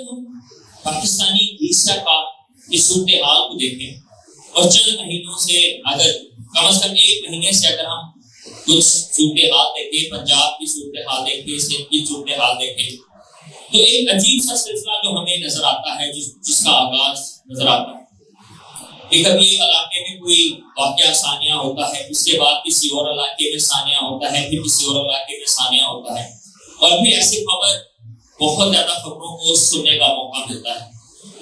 جب ہم پاکستانی عیسیٰ کا اس صورتحال کو دیکھیں اور چند مہینوں سے اگر کم از کم ایک مہینے سے اگر ہم کچھ صورتحال دیکھیں، پنجاب کی صورتحال دیکھیں، سندھ کی صورتحال دیکھیں، تو ایک عجیب سا سلسلہ جو ہمیں نظر آتا ہے، جس کا آغاز نظر آتا ہے کہ کبھی ایک علاقے میں کوئی واقعہ ثانیہ ہوتا ہے، اس کے بعد کسی اور علاقے میں ثانیہ ہوتا ہے، پھر کسی اور علاقے میں ثانیہ ہوتا ہے، اور پھر ایسی خبر بہت زیادہ خبروں کو سننے کا موقع ملتا ہے۔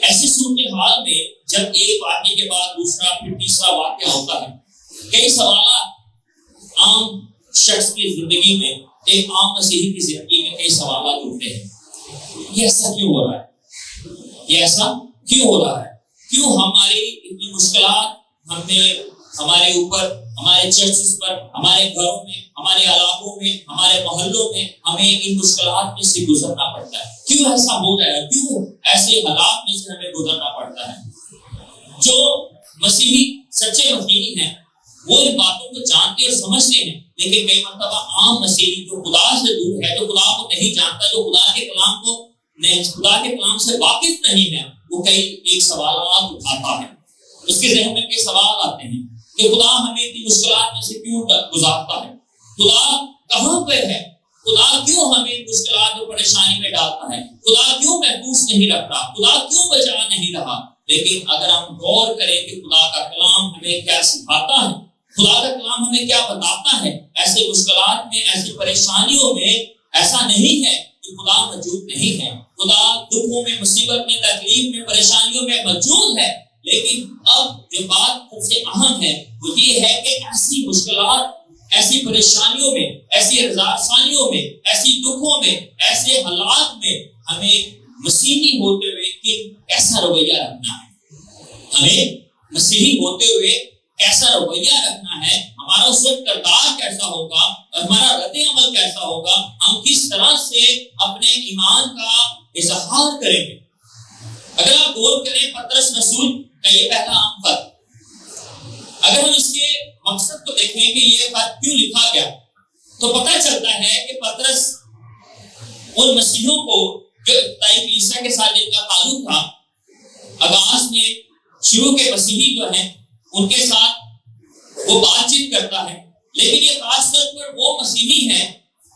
ایسی صورتحال میں جب ایک واقعے کے بعد دوسرا پھر تیسرا واقعہ ہوتا ہے، کئی سوالات عام شخص کی زندگی میں، ایک عام مسیحی کی زندگی میں کئی سوالات اٹھتے ہیں۔ یہ ایسا کیوں ہو رہا ہے؟ یہ ایسا کیوں ہو رہا ہے؟ کیوں ہماری اتنی مشکلات ہمارے اوپر، ہمارے چرچز پر، ہمارے گھروں میں، ہمارے علاقوں میں، ہمارے محلوں میں ہمیں ان مشکلات میں سے گزرنا پڑتا ہے؟ کیوں ایسا ہو رہا ہے؟ کیوں ایسے حالات میں سے ہمیں گزرنا پڑتا ہے؟ جو مسیحی سچے مسیحی ہیں وہ ان باتوں کو جانتے اور سمجھتے ہیں، لیکن کئی مرتبہ عام مسیحی جو خدا سے دور ہے، جو خدا کو نہیں جانتا، جو خدا کے کلام سے واقف نہیں ہے، وہ کئی ایک سوالات اٹھاتا ہے۔ اس کے ذہن میں کئی سوال آتے ہیں کہ خدا ہمیں اتنی مشکلات میں سے کیوں گزارتا ہے؟ خدا کہاں پہ ہے؟ خدا کیوں ہمیں مشکلات اور پریشانی میں ڈالتا ہے؟ خدا کیوں محفوظ نہیں رکھ رہا؟ خدا کیوں بچا نہیں رہا؟ لیکن اگر ہم غور کریں کہ خدا کا کلام ہمیں کیا سکھاتا ہے، خدا کا کلام ہمیں کیا بتاتا ہے، ایسے مشکلات میں، ایسی پریشانیوں میں ایسا نہیں ہے کہ خدا موجود نہیں ہے۔ خدا دکھوں میں، مصیبت میں، تکلیف میں، پریشانیوں میں موجود ہے، لیکن اب جو بات سب سے اہم ہے وہ یہ ہے کہ ایسی مشکلات، ایسی پریشانیوں میں، ایسی رضاثانیوں میں، ایسی دکھوں میں، ایسے حالات میں ہمیں مسیحی ہوتے ہوئے کیسا رویہ رکھنا ہے؟ ہمیں مسیحی ہوتے ہوئے کیسا رویہ رکھنا ہے؟ ہمارا اس وقت کردار کیسا ہوگا اور ہمارا رد عمل کیسا ہوگا؟ ہم کس طرح سے اپنے ایمان کا اظہار کریں گے؟ اگر آپ غور کریں پطرس رسول کا یہ پہلا عام خط، اگر ہم اس کے مقصد کو دیکھیں کہ یہ خط کیوں لکھا گیا، تو پتہ چلتا ہے کہ پطرس ان مسیحیوں کو جو ابتدائی کلیسیا کے ساتھ جن کا تعلق تھا، آغاز میں شروع کے مسیحی جو ہیں ان کے ساتھ وہ بات چیت کرتا ہے، لیکن یہ خاص طور پر وہ مسیحی ہیں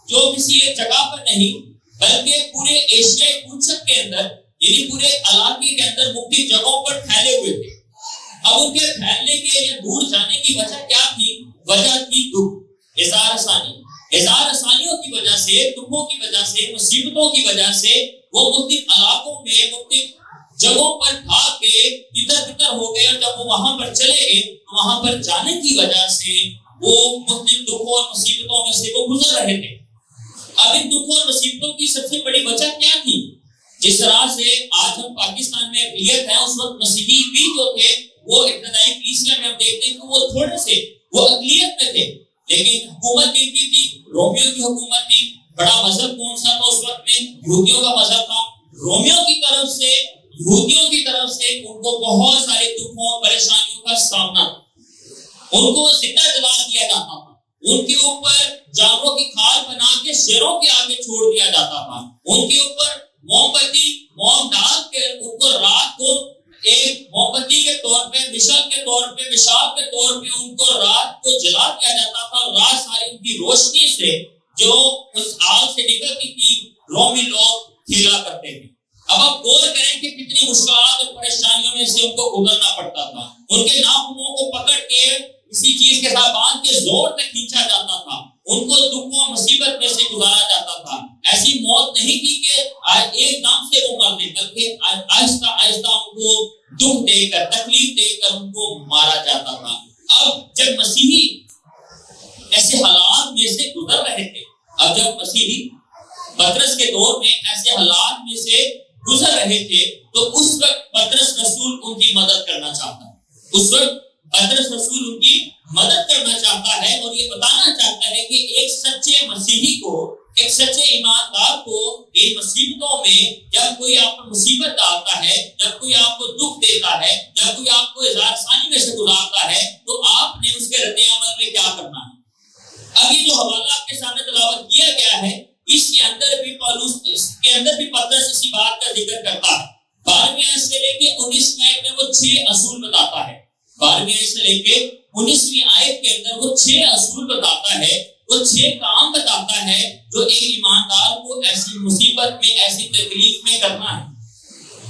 جو کسی ایک جگہ پر نہیں بلکہ پورے ایشیائی پنچک کے اندر، یعنی پورے علاقے کے اندر مختلف جگہوں پر پھیلے ہوئے تھے۔ اب ان کے پھیلنے کے یا دور جانے کی وجہ کیا تھی؟ وجہ تھی دکھ، اظہار آسانی، اظہار آسانیوں کی وجہ سے، دکھوں کی وجہ سے، مصیبتوں کی وجہ سے وہ مختلف علاقوں میں، مختلف جگہوں پر بھاگ کے تتر ہو گئے، اور جب وہ وہاں پر چلے گئے تو وہاں پر جانے کی وجہ سے وہ مختلف دکھوں اور مصیبتوں میں سے وہ گزر رہے تھے۔ اب ان دکھوں اور مصیبتوں کی سب سے بڑی وجہ کیا تھی؟ جس طرح سے آج ہم پاکستان میں اقلیت ہیں، اس وقت مسیحی بھی جو تھے وہ ابتدائی کلیسیا میں ہم دیکھتے ہیں کہ وہ تھوڑے سے وہ اقلیت میں تھے، لیکن حکومت کی تھی، رومیوں کی حکومت تھی۔ بڑا مذہب کون سا تھا اس وقت میں؟ یہودیوں کا مذہب تھا۔ رومیوں کی طرف سے، یہودیوں کی طرف سے ان کو بہت سارے دکھوں اور پریشانیوں کا سامنا، ان کو زندہ جلا دیا جاتا تھا، ان کے اوپر جانوروں کی کھال بنا کے شیروں کے آگے چھوڑ دیا جاتا تھا، ان کے اوپر موم ڈال کے ان کو رات کو ایک موم بتی کے طور پہ، مشال کے طور پہ ان کو رات کو جلا دیا جاتا تھا، اور رات ساری ان کی روشنی سے جو اس آگ سے نکلتی تھی رومی لوگ کھیلا کرتے تھے۔ اب آپ غور کریں کہ کتنی مشکلات اور پریشانیوں میں سے ان کو گزرنا پڑتا تھا۔ ان کے ناخنوں کو پکڑ کے کسی چیز کے ساتھ باندھ کے زور سے کھینچا جاتا تھا، ان کو دکھوں اور مصیبت میں سے گزارا جاتا تھا۔ ایسی موت نہیں تھی کہ ایک دم سے وہ مر گئے، بلکہ آہستہ آہستہ ان کو دکھ دے کر، تکلیف دے کر ان کو مارا جاتا تھا۔ اب جب مسیحی ایسے حالات میں سے گزر رہے تھے، اب جب مسیحی پطرس کے دور میں ایسے حالات میں سے گزر رہے تھے، تو اس وقت پطرس رسول ان کی مدد کرنا چاہتا ہے۔ اس وقت پطرس رسول ان کی مدد کرنا چاہتا ہے اور یہ بتانا چاہتا ہے کہ ایک سچے مسیحی کو، ایک سچے ایماندار کو ان مصیبتوں میں، جب کوئی آپ کو مصیبت ڈالتا ہے، جب کوئی آپ کو دکھ دیتا ہے، جب کوئی آپ کو اظہار ثانی میں سے گزارتا ہے، تو آپ نے اس کے رد عمل میں کیا کرنا ہے۔ اب یہ جو حوالہ آپ کے سامنے تلاوت کیا گیا ہے، اس کے اندر بھی پترس اسی بات کا ذکر کرتا ہے. 12ویں آیت سے لے کے 19ویں آیت میں وہ 6 اصول بتاتا ہے. 12ویں آیت سے لے کے 19ویں آیت کے اندر وہ 6 اصول بتاتا ہے، وہ 6 کام بتاتا ہے جو ایک ایماندار کو ایسی مصیبت میں، ایسی تکلیف میں کرنا ہے.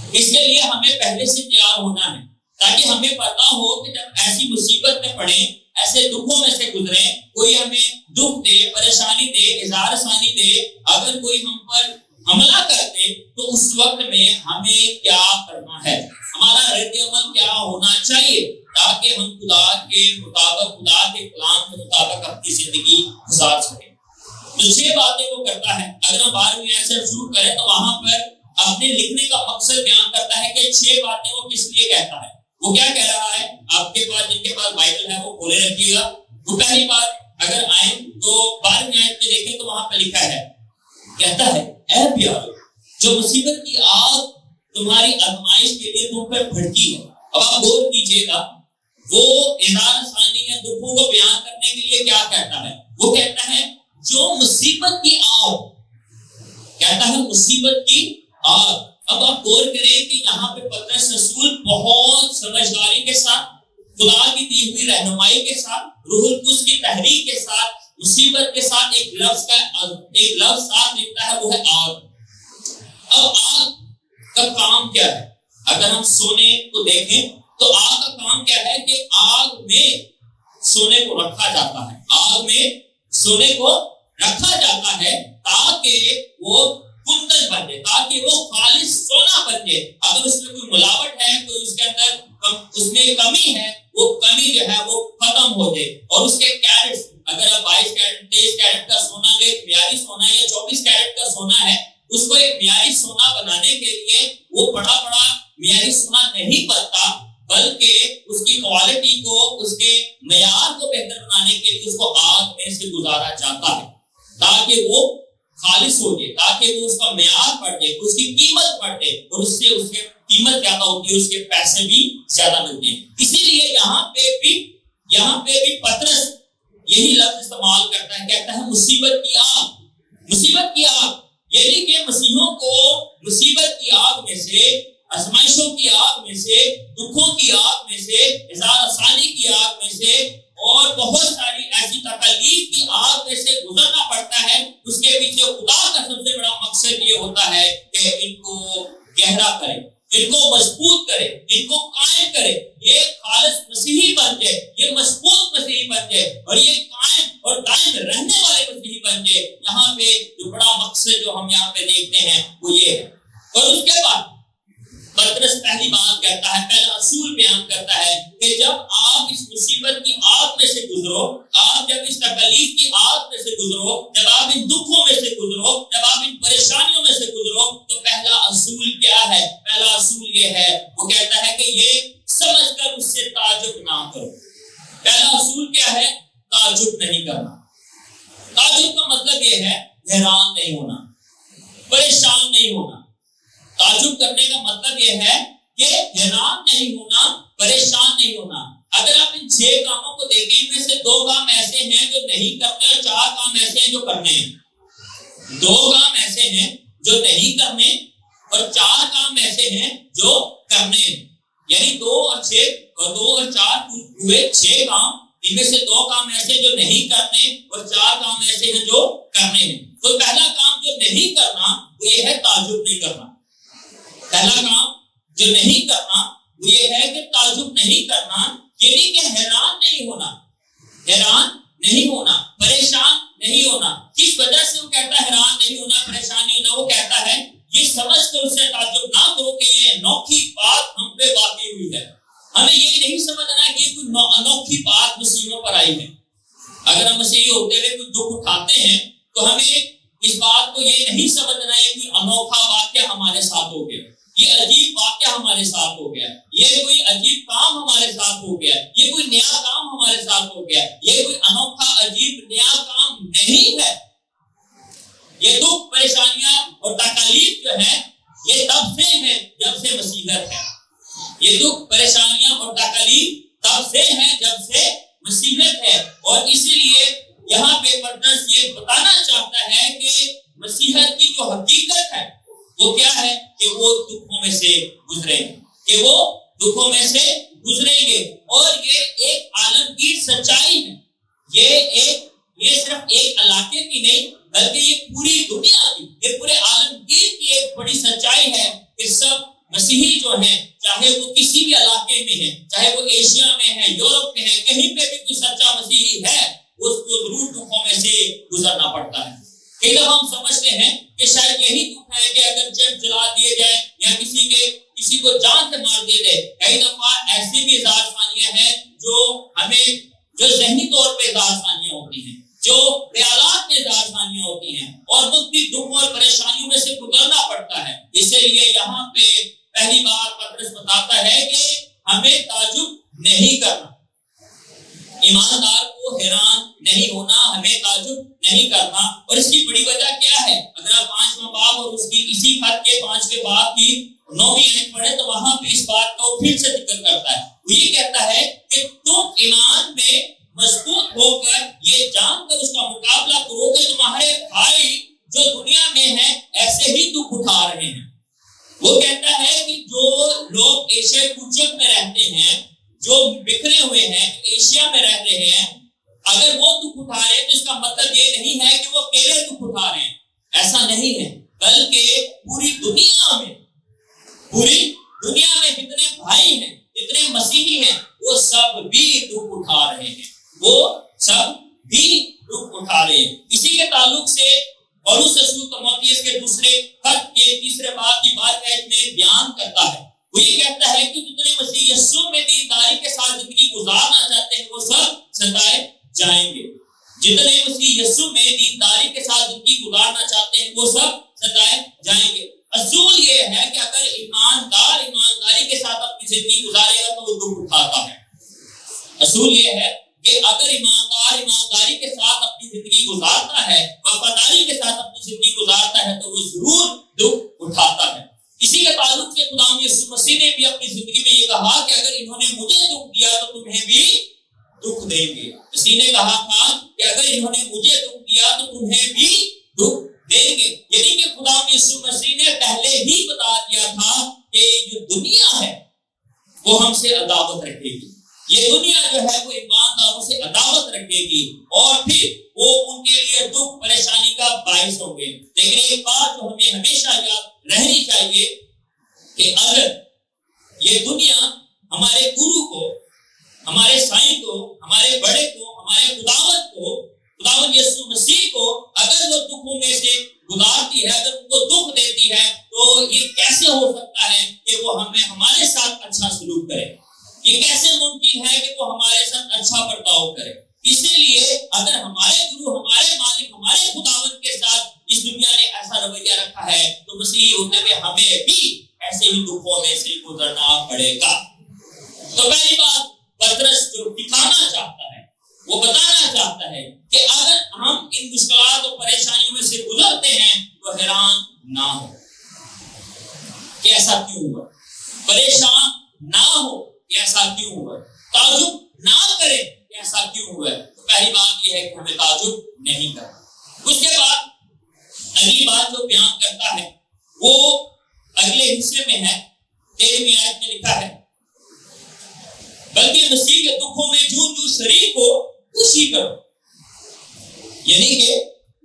اس کے لیے ہمیں پہلے سے تیار ہونا ہے تاکہ ہمیں پتا ہو کہ جب ایسی مصیبت میں پڑیں، ایسے دکھوں میں سے گزریں، کوئی ہمیں دکھ دے، پریشانی دے، اظہار ثانی دے، اگر کوئی ہم پر حملہ کرتے تو اس وقت میں ہمیں کیا کرنا ہے، ہمارا رد عمل کیا ہونا چاہیے تاکہ ہم خدا کے مطابق، خدا کے کلام کے مطابق اپنی زندگی گزار سکیں. تو 6 باتیں وہ کرتا ہے. اگر ہم 12ویں آیت سے شروع کریں تو وہاں پر اپنے لکھنے کا مقصد بیان کرتا ہے کہ 6 باتیں وہ کس لیے کہتا ہے. وہ کیا کہہ رہا ہے؟ آپ کے پاس، جن کے پاس بائبل ہے وہ کھولے رکھیے گا. وہ پہلی بات اگر آئیں تو 12ویں آیت میں دیکھیں تو وہاں پہ لکھا ہے، کہتا ہے اے پیارو، جو مصیبت کی آگ تمہاری آزمائش کے لیے تم پر بھڑکی ہے. اب آپ غور کیجئے گا، وہ اظہار ثانی یا دکھوں کو بیان کرنے کے لیے کیا کہتا ہے؟ وہ کہتا ہے جو مصیبت کی آگ، کہتا ہے مصیبت کی آگ. اب آپ غور کریں کہ یہاں پہ پترس رسول بہت سمجھداری کے ساتھ، خدا کی دی ہوئی رہنمائی کے ساتھ، روح القدس کی تحریک کے ساتھ، مصیبت کے ساتھ ایک لفظ ساتھ لکھتا ہے، وہ ہے آگ. اب آگ کا کام کیا ہے؟ اگر ہم سونے کو دیکھیں تو آگ کا کام کیا ہے کہ آگ میں سونے کو رکھا جاتا ہے. آگ میں سونے کو رکھا جاتا ہے تاکہ وہ کندل بن جائے، تاکہ وہ خالص سونا بن جائے. اگر اس میں کوئی ملاوٹ ہے، کوئی اس کے اندر اس میں کمی ہے، وہ کمی جو ہے وہ ختم ہو جائے. اور اس کے کیرٹ، اگر آپ 22 کیرٹ 23 کیرٹ کا سونا جو ایک معیاری سونا ہے یا 24 کیرٹ کا سونا ہے، اس کو ایک معیاری سونا بنانے کے لیے وہ بڑا معیاری سونا نہیں بنتا، بلکہ اس کی کوالٹی کو، اس کے معیار کو بہتر بنانے کے لیے اس کو آگ میں سے گزارا جاتا ہے تاکہ وہ خالص ہو جائے، تاکہ وہ اس کا معیار بڑھ جائے، اس کی قیمت بڑھ جائے، اور اس سے اس کی قیمت زیادہ ہوتی ہے، اس کے پیسے بھی زیادہ ملتے ہیں. اسی لیے یہاں پہ بھی پترس یہی لفظ استعمال کرتا ہے، کہتا ہے مصیبت کی آگ. مصیبت کی آگ یعنی کہ مسیحوں کو مصیبت کی آگ میں سے، آزمائشوں کی آگ میں سے، دکھوں کی آگ میں سے، اظہار ثانی کی آگ میں سے، اور بہت ساری ایسی تکلیف کی آگ میں سے گزرنا پڑتا ہے. اس کے پیچھے خدا کا سب سے بڑا مقصد یہ ہوتا ہے کہ ان کو گہرا کرے، ان کو مضبوط کرے، ان کو قائم کرے، یہ خالص مسیحی بن جائے، یہ مضبوط مسیحی بن جائے، اور یہ قائم اور دائم رہنے والے مسیحی بن جائے. یہاں پہ جو بڑا مقصد جو ہم یہاں پہ دیکھتے ہیں وہ یہ ہے. اور اس کے بعد پترس پہلی بات کہتا ہے، پہلا اصول بیان کرتا ہے کہ جب آپ اس مصیبت کی آگ میں سے گزرو، آپ جب اس تکلیف کی آگ میں سے گزرو، جب آپ ان دکھوں میں سے گزرو، جب آپ ان پریشانیوں میں سے گزرو، تو پہلا اصول کیا ہے؟ پہلا اصول یہ ہے، وہ کہتا ہے کہ یہ سمجھ کر اس سے تعجب نہ کرو. پہلا اصول کیا ہے؟ تعجب نہیں کرنا. تعجب کا مطلب یہ ہے حیران نہیں ہونا، پریشان نہیں ہونا. تعجب کرنے کا مطلب یہ ہے کہ حیران نہیں ہونا، پریشان نہیں ہونا. اگر آپ ان 6 کاموں کو دیکھیں، ان میں سے 2 کام ایسے ہیں جو نہیں کرنے، اور 4 کام ایسے ہیں جو کرنے ہیں. 2 کام ایسے ہیں جو نہیں کرنے، اور 4 کام ایسے ہیں جو کرنے ہیں. یعنی 2 اور 4 ہوئے 6 کام. ان میں سے 2 کام ایسے جو نہیں کرنے، اور 4 کام ایسے ہیں جو کرنے ہیں. تو پہلا کام جو نہیں کرنا وہ یہ ہے تعجب نہیں کرنا. پہلا کام جو نہیں کرنا وہ یہ ہے کہ تعجب نہیں کرنا، یعنی کہ حیران نہیں ہونا، پریشان نہیں ہونا. کس وجہ سے وہ کہتا ہے حیران نہیں ہونا، پریشان نہیں ہونا؟ وہ کہتا ہے یہ سمجھ کر اس سے تعجب نہ کرو کہ یہ انوکھی بات ہم پہ واقع ہوئی ہے. ہمیں یہ نہیں سمجھنا کہ کوئی انوکھی بات مسیحوں پر آئی ہے. اگر ہم مسیحی ہوتے ہوئے کوئی دکھ اٹھاتے ہیں تو ہمیں اس بات کو یہ نہیں سمجھنا ہے کوئی انوکھا واقعہ ہمارے ساتھ ہو گیا، یہ عجیب واقعہ ہمارے ساتھ ہو گیا، یہ کوئی عجیب کام ہمارے ساتھ ہو گیا، یہ کوئی نیا کام ہمارے ساتھ ہو گیا. یہ کوئی انوکھا عجیب نیا کام نہیں ہے. یہ دکھ، پریشانیاں اور تکالیف جو ہے یہ تب سے ہیں جب سے مسیحیت ہے. یہ دکھ، پریشانیاں اور تکالیف تب سے ہیں جب سے مسیحیت ہے. اور اسی لیے یہاں پہ پطرس یہ بتانا چاہتا ہے کہ مسیحیت کی جو حقیقت ہے وہ کیا ہے کہ وہ دکھوں میں سے گزریں گے، کہ وہ دکھوں میں سے گزریں گے، اور یہ ایک عالمگیر سچائی ہے۔ یہ صرف ایک علاقے کی نہیں بلکہ یہ پوری دنیا کی، یہ پورے عالمگیر کی ایک بڑی سچائی ہے کہ سب مسیحی جو ہیں، چاہے وہ کسی بھی علاقے میں ہیں، چاہے وہ ایشیا میں ہے، یورپ میں ہے، کہیں پہ بھی کوئی سچا مسیحی ہے، اس کو ضرور دکھوں میں سے گزرنا پڑتا ہے۔ کئی دفعہ ہم سمجھتے ہیں کہ شاید یہی دکھ ہے کہ اگر چرچ جلا دیے جائے یا کسی کو جان سے مار دیا جائے۔ کئی دفعہ ایسی بھی اظہار ثانیہ ہیں جو ذہنی طور پہ اظہار ثانیہ ہوتی ہیں، جو خیالات میں اظہار ثانیہ ہوتی ہیں، اور وقت بھی دکھ اور پریشانیوں میں سے گزرنا پڑتا ہے۔ اسی لیے یہاں پہ پہلی بار پطرس بتاتا ہے کہ ہمیں تعجب نہیں کرنا، ایماندار کو حیران نہیں ہونا، ہمیں تعجب نہیں کرنا۔ اور اس کی بڑی وجہ کیا ہے؟ اگر آپ 5واں باب اور اس کی اسی خط کے 5ویں باب کی 9ویں آیت پڑھیں تو وہاں پہ اس بات کو پھر سے ذکر کرتا ہے۔ وہ یہ کہتا ہے کہ تم ایمان میں مضبوط ہو کر یہ جان کر اس کا مقابلہ کرو کہ تمہارے بھائی جو دنیا میں ہیں ایسے ہی دکھ اٹھا رہے ہیں۔ وہ کہتا ہے کہ جو لوگ ایشیا کوچک میں رہتے ہیں، جو بکھرے ہوئے ہیں، ایشیا میں رہ رہے ہیں، اگر وہ دکھ اٹھا رہے ہیں تو اس کا مطلب یہ نہیں ہے کہ وہ اکیلے دکھ اٹھا رہے ہیں، ایسا نہیں ہے، بلکہ پوری دنیا میں جتنے بھائی ہیں، جتنے مسیحی ہیں، وہ سب بھی دکھ اٹھا رہے ہیں، اسی کے تعلق سے پولس رسول تیموتھیوس کے دوسرے خط کے 3 باب کی 12 آیت میں بیان کرتا ہے۔ وہ یہ کہتا ہے کہ جتنے مسیح یسوع میں دینداری کے ساتھ زندگی گزارنا چاہتے ہیں وہ سب ستائے جائیں گے۔ جتنے مسیح یسوع میں دینداری کے ساتھ زندگی گزارنا چاہتے ہیں وہ سب ستائے جائیں گے۔ اصول یہ ہے کہ اگر ایماندار ایمانداری کے ساتھ اپنی زندگی گزارے گا تو وہ دکھ اٹھاتا ہے۔ اصول یہ ہے کہ اگر ایماندار ایمانداری کے ساتھ اپنی زندگی گزارتا ہے، وفاداری کے ساتھ اپنی زندگی گزارتا ہے تو وہ ضرور دکھ اٹھاتا ہے۔ اسی کے تعلق سے خدا یسوع مسیح نے بھی اپنی زندگی میں یہ کہا کہ اگر انہوں نے مجھے دکھ دیا تو تمہیں بھی دکھ دیں گے۔ مسیح نے کہا تھا کہ اگر انہوں نے مجھے دکھ دیا تو تمہیں بھی دکھ دیں گے، یعنی کہ خدا یسوع مسیح نے پہلے ہی بتا دیا تھا کہ جو دنیا ہے وہ ہم سے عداوت رکھے گی، یہ دنیا جو ہے وہ ایمانداروں سے عداوت رکھے گی، اور پھر وہ ان کے لیے دکھ پریشانی کا باعث ہوں گے۔ لیکن ایک بات جو ہمیں ہمیشہ یاد رہنی چاہیے کہ اگر یہ دنیا ہمارے گرو کو، ہمارے سائیں کو، ہمارے بڑے کو، ہمارے خداوند یسوع مسیح کو اگر وہ دکھوں میں سے گزارتی ہے، اگر ان کو دکھ دیتی ہے، تو یہ کیسے ہو سکتا ہے کہ وہ ہمارے ساتھ اچھا سلوک کرے؟ یہ کیسے ممکن ہے کہ وہ ہمارے ساتھ اچھا برتاؤ کرے؟ اسی لیے اگر ہمارے گرو، ہمارے مالک، ہمارے خداوند کے ساتھ اس دنیا نے ایسا رویہ رکھا ہے تو مسیحی ہوتے ہوئے ہمیں بھی ایسے ہی دکھوں میں سے گزرنا پڑے گا۔ تو پہلی بات پطرس جو دکھانا چاہتا ہے، وہ بتانا چاہتا ہے کہ اگر ہم ان مشکلات اور پریشانیوں میں سے گزرتے ہیں تو حیران نہ ہو کہ ایسا کیوں ہوا، پریشان نہ ہو کہ ایسا کیوں ہوا، تعجب نہ کریں کہ ایسا کیوں ہوا ہے۔ تو پہلی بات یہ ہے کہ ہمیں تعجب نہیں کرنا۔ اس کے بعد اگلی بات جو بیان کرتا ہے وہ اگلے حصے میں ہے، 13ویں آیت میں لکھا ہے، بلکہ مسیح کے دکھوں میں جو شریک ہو خوشی کرو، یعنی کہ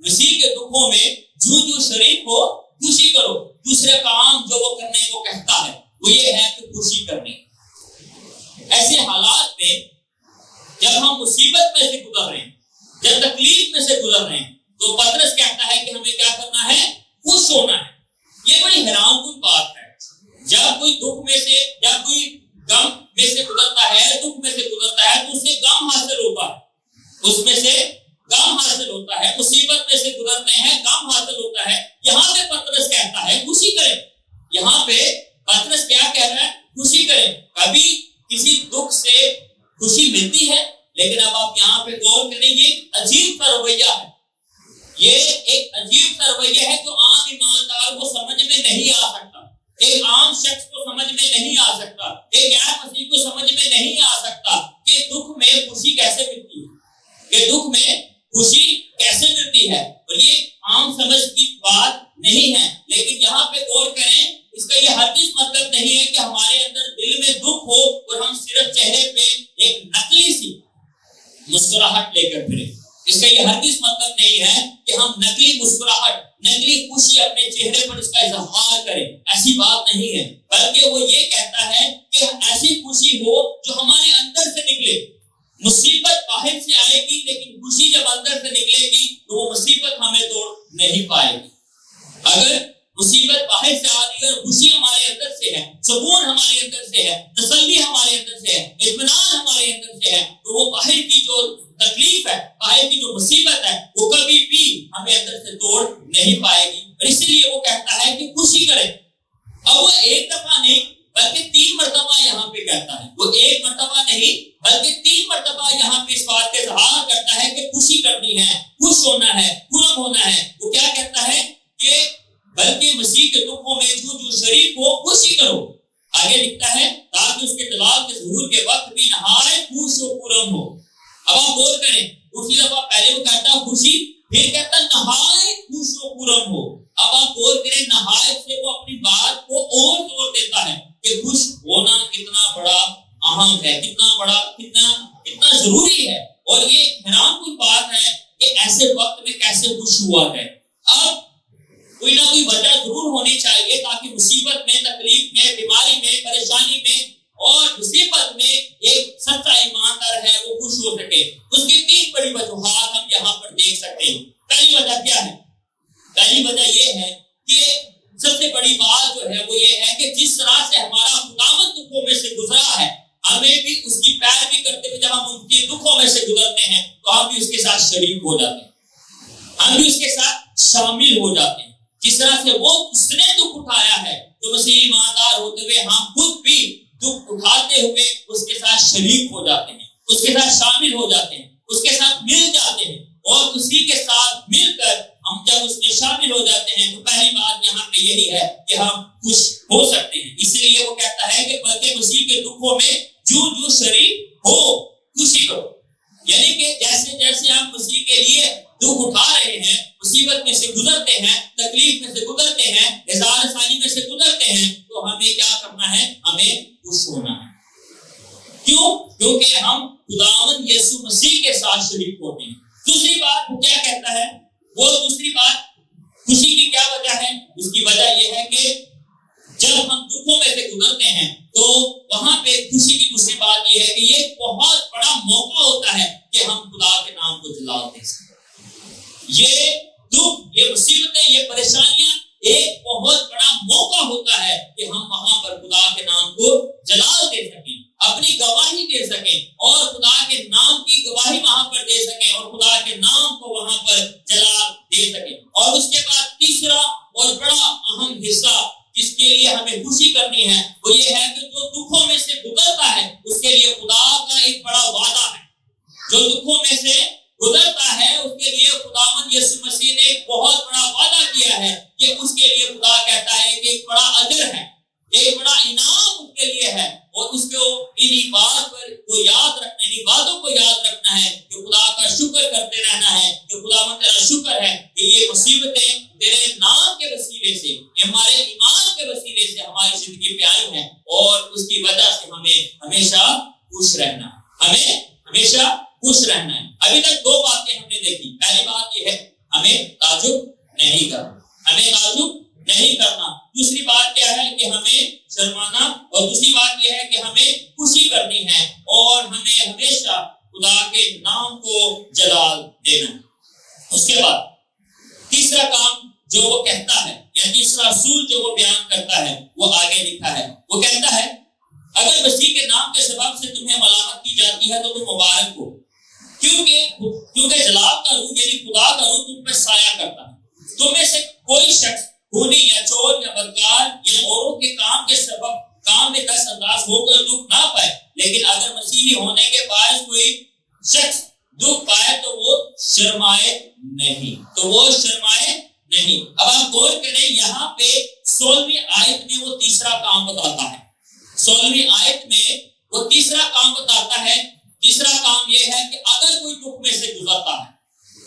مسیح کے دکھوں میں جو شریک ہو خوشی کرو۔ دوسرے کام جو وہ کرنے کو کہتا ہے وہ یہ ہے کہ خوشی کرنی۔ ایسے حالات میں جب ہم مصیبت میں سے گزر رہے ہیں، جب تکلیف میں سے گزر رہے ہیں، تو پطرس کہتا ہے کہ ہمیں کیا کرنا ہے؟ خوش ہونا ہے۔ یہ بڑی حیران کن بات ہے، جب کوئی دکھ میں سے، جب کوئی غم میں سے گزرتا ہے، دکھ میں سے گزرتا ہے تو اس سے غم حاصل ہوتا ہے، اس میں سے غم حاصل ہوتا ہے، مصیبت میں سے گزرتے ہیں، غم حاصل ہوتا ہے۔ یہاں پہ پطرس کہتا ہے خوشی کریں، یہاں پہ پطرس کیا کہہ رہا ہے؟ خوشی کریں۔ کبھی کسی دکھ سے خوشی ملتی ہے، لیکن اب آپ یہاں پہ غور کریں، یہ ایک عجیب سا رویہ ہے، یہ ایک عجیب سا رویہ ہے جو عام ایماندار کو سمجھ میں نہیں آ سکتا، ایک عام شخص کو سمجھ میں نہیں آ سکتا، ایک غیر مسیحی کو سمجھ میں نہیں آ سکتا کہ دکھ میں خوشی کیسے ملتی ہے، کہ دکھ میں خوشی مطلب نہیں ہے کہ ہمارے اندر دل میں دکھ ہو اور ہم صرف چہرے پہ ایک نقلی سی مسکراہٹ لے کر پھریں. اس کا یہ ہرگز مطلب نہیں ہے کہ ہم نقلی مسکراہٹ، نقلی خوشی اپنے چہرے پر اس کا اظہار کریں. ایسی بات نہیں ہے، بلکہ وہ یہ کہتا ہے کہ ایسی خوشی ہو جو ہمارے اندر سے نکلے. مصیبت باہر سے آئے گی لیکن خوشی جب اندر سے نکلے گی تو وہ مصیبت ہمیں توڑ نہیں پائے گی. اگر مصیبت باہر سے آ رہی ہے اور خوشی ہمارے اندر سے ہے، سکون ہمارے اندر سے ہے، تسلی ہمارے اندر سے ہے، اطمینان ہمارے اندر سے ہے، تو وہ باہر کی جو تکلیف ہے، باہر کی جو مصیبت ہے، وہ کبھی بھی ہمیں اندر سے توڑ نہیں پائے گی. اور اسی لیے وہ کہتا ہے کہ خوشی کریں. اب وہ ایک دفعہ نہیں بلکہ 3 مرتبہ یہاں پہ کہتا ہے. وہ ایک مرتبہ نہیں بلکہ 3 مرتبہ یہاں پہ اس بات کا اظہار کرتا ہے کہ خوشی کرنی ہے، خوش ہونا ہے، خرم ہونا ہے. وہ کیا کہتا ہے کہ بلکہ مسیح کے دکھوں میں جو شریک ہو خوشی کرو. آگے لکھتا ہے تاکہ اس کے جلال کے ظہور کے وقت بھی نہایت خوش و خرم ہو. اب آپ غور کریں، دوسری دفعہ پہلے وہ کہتا ہے خوشی، پھر کہتا ہے نہایت خوش و خرم ہو. اب آپ غور کریں، نہایت سے وہ اپنی بات کو اور زور دیتا ہے کہ خوش ہونا کتنا بڑا اہم ہے، کتنا ضروری ہے. اور یہ حیران کن بات ہے کہ ایسے وقت میں کیسے خوش ہوا ہے. اب کوئی نہ کوئی وجہ ضرور ہونی چاہیے تاکہ مصیبت میں، تکلیف میں، بیماری میں، پریشانی میں اور مصیبت میں ایک سچا ایماندار ہے وہ خوش ہو سکے. اس کی 3 بڑی وجوہات ہم یہاں پر دیکھ سکتے ہیں. پہلی وجہ کیا ہے؟ پہلی وجہ یہ ہے کہ سب سے بڑی بات جو ہے وہ یہ ہے کہ جس طرح سے ہمارا خداوند دکھوں میں سے گزرا ہے، ہمیں بھی اس کی پیروی کرتے ہوئے جب ہم ان کے دکھوں میں سے گزرتے ہیں تو ہم بھی اس کے ساتھ شریک ہو جاتے ہیں، ہم بھی اس کے ساتھ شامل ہو جاتے ہیں. جس طرح سے وہ اس نے دکھ اٹھایا ہے تو مسیحی ایماندار ہوتے ہوئے ہم خود بھی دکھ اٹھاتے ہوئے اس کے ساتھ شریک ہو جاتے ہیں، اس کے ساتھ شامل ہو جاتے ہیں، اس کے ساتھ مل جاتے ہیں. اور اسی کے ساتھ مل کر ہم جب اس میں شامل ہو جاتے ہیں تو پہلی بات یہاں پہ یہی ہے کہ ہم خوش ہو سکتے ہیں. اسی لیے وہ کہتا ہے کہ بلکہ مسیح کے دکھوں میں جو شریک ہو خوشی کرو. یعنی کہ جیسے جیسے ہم مسیح کے لیے دکھ اٹھا رہے ہیں، مصیبت میں سے گزرتے ہیں، تکلیف میں سے گزرتے ہیں، اظہار ثانی میں سے گزرتے ہیں، تو ہمیں کیا کرنا ہے؟ ہمیں خوش ہونا ہے. کیوں؟ کیونکہ ہم خداوند یسوع مسیح کے ساتھ شریک ہوتے ہیں. دوسری بات وہ کیا کہتا ہے؟ وہ دوسری بات خوشی کی کیا وجہ ہے؟ اس کی وجہ یہ ہے کہ جب ہم دکھوں میں سے گزرتے ہیں تو وہاں پہ خوشی کی دوسری بات یہ ہے کہ یہ بہت بڑا موقع ہوتا ہے کہ ہم خدا کے نام کو جلال دے سکیں. یہ دکھ، یہ مصیبتیں، یہ پریشانیاں ایک بہت بڑا موقع ہوتا ہے کہ ہم وہاں پر خدا کے نام کو جلال دے سکیں، اپنی گواہی دے سکیں اور خدا کے نام کی گواہی وہاں پر دے سکیں اور خدا کے نام کو وہاں پر جلال دے سکیں. اور اس کے بعد تیسرا اور بڑا اہم حصہ جس کے لیے ہمیں خوشی کرنی ہے وہ یہ ہے کہ جو دکھوں میں سے گزرتا ہے اس کے لیے خدا کا ایک بڑا وعدہ ہے. جو دکھوں میں سے گزرتا ہے اس کے لیے خداوند یسوع مسیح نے ایک بہت بڑا وعدہ کیا ہے کہ اس کے لیے خدا کہتا ہے کہ ایک بڑا اجر ہے، ایک بڑا انعام اس کے لیے ہے. اور اس کو انہی بات پر کو یاد رکھنا، انہی باتوں کو یاد رکھنا ہے کہ خدا کا شکر کرتے رہنا ہے کہ خداوند تیرا شکر ہے کہ یہ مصیبتیں تیرے نام کے وسیلے سے، ہمارے ایمان کے وسیلے سے ہماری زندگی پہ آئی ہیں اور اس کی وجہ سے ہمیں ہمیشہ خوش رہنا، ہمیں ہمیشہ خوش رہنا ہے. ابھی تک 2 باتیں ہم نے دیکھی. پہلی بات یہ ہے ہمیں تعجب نہیں کرنا، ہمیں تعجب نہیں کرنا. دوسری بات کیا ہے کہ ہمیں شرمانا، اور دوسری بات یہ ہے کہ ہمیں خوشی کرنی ہے اور ہمیں ہمیشہ خدا کے نام کو جلال دینا. اس کے بعد تیسرا کام جو وہ کہتا ہے یا تیسرا اصول جو وہ بیان کرتا ہے وہ آگے لکھا ہے. وہ کہتا ہے اگر مسیح کے نام کے سبب سے تمہیں ملامت کی جاتی ہے تو تم مبارک ہو، کیونکہ جلال کا روح یعنی خدا کا روح تم پر سایہ کرتا ہے. تم میں سے کوئی شخص خونی یا چور یا بدکار یا اوروں کے کام میں دست انداز ہو کر دکھ نہ پائے. لیکن اگر مسیحی ہونے کے باعث کوئی شخص دکھ پائے تو وہ شرمائے نہیں، اب آپ غور کریں، یہاں پہ 16ویں آیت میں وہ تیسرا کام بتاتا ہے. 16ویں آیت میں وہ تیسرا کام بتاتا ہے. تیسرا کام یہ ہے کہ اگر کوئی دکھ میں سے گزرتا ہے،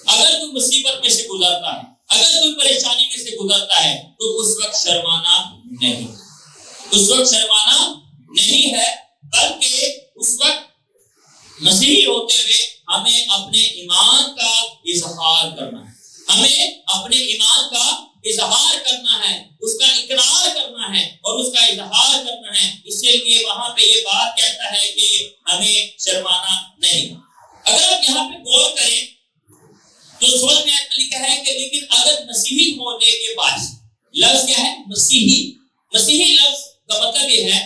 اگر کوئی مصیبت میں سے گزرتا ہے، اگر کوئی پریشانی میں سے گزرتا ہے تو اس وقت شرمانا نہیں، اس وقت شرمانا نہیں ہے، بلکہ اس وقت مسیحی ہوتے ہوئے ہمیں اپنے ایمان کا اظہار کرنا ہے، ہمیں اپنے ایمان کا اظہار کرنا ہے، اس کا اقرار کرنا ہے اور اس کا اظہار کرنا ہے۔ اس لیے وہاں پہ یہ بات کہتا ہے کہ ہمیں شرمانا نہیں۔ اگر آپ یہاں پہ غور کریں تو 16 میں آیت میں لکھا ہے کہ لیکن اگر مسیحی ہونے کے بعد، لفظ کیا ہے؟ مسیحی۔ مسیحی لفظ کا مطلب یہ ہے